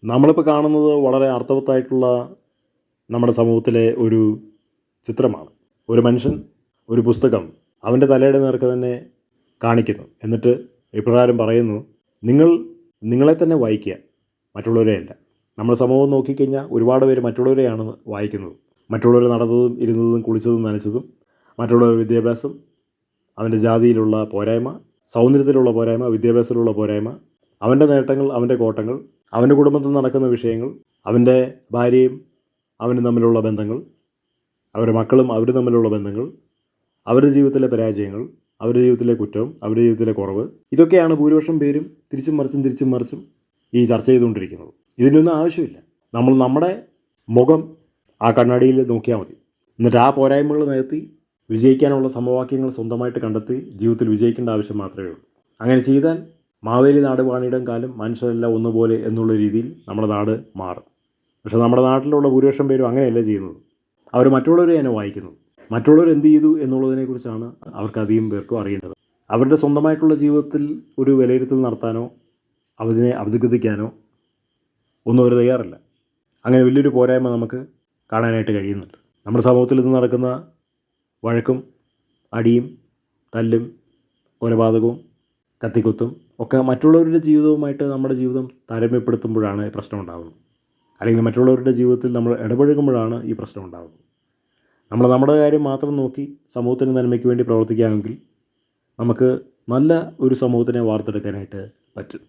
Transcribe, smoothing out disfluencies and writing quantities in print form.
നമ്മളിപ്പോൾ കാണുന്നത് വളരെ അർത്ഥവത്തായിട്ടുള്ള നമ്മുടെ സമൂഹത്തിലെ ഒരു ചിത്രമാണ്. ഒരു മനുഷ്യൻ ഒരു പുസ്തകം അവൻ്റെ തലയുടെ നേർക്ക് തന്നെ കാണിക്കുന്നു. എന്നിട്ട് ഇപ്രകാരം പറയുന്നു, നിങ്ങളെ തന്നെ വായിക്കുക, മറ്റുള്ളവരെ അല്ല. നമ്മുടെ സമൂഹം നോക്കിക്കഴിഞ്ഞാൽ ഒരുപാട് പേര് മറ്റുള്ളവരെയാണ് വായിക്കുന്നത്. മറ്റുള്ളവർ നടന്നതും ഇരുന്നതും കുളിച്ചതും നനച്ചതും, മറ്റുള്ളവരുടെ വിദ്യാഭ്യാസം, അവൻ്റെ ജാതിയിലുള്ള പോരായ്മ, സൗന്ദര്യത്തിലുള്ള പോരായ്മ, വിദ്യാഭ്യാസത്തിലുള്ള പോരായ്മ, അവൻ്റെ നേട്ടങ്ങൾ, അവൻ്റെ കോട്ടങ്ങൾ, അവൻ്റെ കുടുംബത്തിൽ നടക്കുന്ന വിഷയങ്ങൾ, അവൻ്റെ ഭാര്യയും അവനും തമ്മിലുള്ള ബന്ധങ്ങൾ, അവരുടെ മക്കളും അവരും തമ്മിലുള്ള ബന്ധങ്ങൾ, അവരുടെ ജീവിതത്തിലെ പരാജയങ്ങൾ, അവരുടെ ജീവിതത്തിലെ കുറ്റം, അവരുടെ ജീവിതത്തിലെ കുറവ്, ഇതൊക്കെയാണ് ഭൂരിപക്ഷം പേരും തിരിച്ചും മറിച്ചും ഈ ചർച്ച ചെയ്തുകൊണ്ടിരിക്കുന്നത്. ഇതിനൊന്നും ആവശ്യമില്ല. നമ്മുടെ മുഖം ആ കണ്ണാടിയിൽ നോക്കിയാൽ മതി. എന്നിട്ട് ആ പോരായ്മകൾ നികത്തി വിജയിക്കാനുള്ള സമവാക്യങ്ങൾ സ്വന്തമായിട്ട് കണ്ടെത്തി ജീവിതത്തിൽ വിജയിക്കേണ്ട ആവശ്യം മാത്രമേ ഉള്ളൂ. അങ്ങനെ ചെയ്താൽ മാവേലി നാട് വാണിയിടം കാലം മനുഷ്യരെല്ലാം ഒന്നുപോലെ എന്നുള്ള രീതിയിൽ നമ്മുടെ നാട് മാറും. പക്ഷേ നമ്മുടെ നാട്ടിലുള്ള ഭൂരിപക്ഷം പേരും അങ്ങനെയല്ല ചെയ്യുന്നത്. അവർ മറ്റുള്ളവരെ തന്നെ വായിക്കുന്നത്. മറ്റുള്ളവർ എന്ത് ചെയ്തു എന്നുള്ളതിനെക്കുറിച്ചാണ് അവർക്കധികം പേർക്കും അറിയേണ്ടത്. അവരുടെ സ്വന്തമായിട്ടുള്ള ജീവിതത്തിൽ ഒരു വിലയിരുത്തൽ നടത്താനോ അതിനെ അഭിഗതിക്കാനോ ഒന്നും അവർ തയ്യാറല്ല. അങ്ങനെ വലിയൊരു പോരായ്മ നമുക്ക് കാണാനായിട്ട് കഴിയുന്നുണ്ട്. നമ്മുടെ സമൂഹത്തിൽ നിന്ന് നടക്കുന്ന വഴക്കും അടിയും തല്ലും കൊലപാതകവും കത്തിക്കുത്തും ഒക്കെ മറ്റുള്ളവരുടെ ജീവിതവുമായിട്ട് നമ്മുടെ ജീവിതം താരതമ്യപ്പെടുത്തുമ്പോഴാണ് പ്രശ്നം ഉണ്ടാകുന്നത്. അല്ലെങ്കിൽ മറ്റുള്ളവരുടെ ജീവിതത്തിൽ നമ്മൾ ഇടപഴകുമ്പോഴാണ് ഈ പ്രശ്നം ഉണ്ടാകുന്നത്. നമ്മുടെ കാര്യം മാത്രം നോക്കി സമൂഹത്തിൻ്റെ നന്മയ്ക്ക് വേണ്ടി പ്രവർത്തിക്കാമെങ്കിൽ നമുക്ക് നല്ല ഒരു സമൂഹത്തിനെ വാർത്തെടുക്കാനായിട്ട് പറ്റും.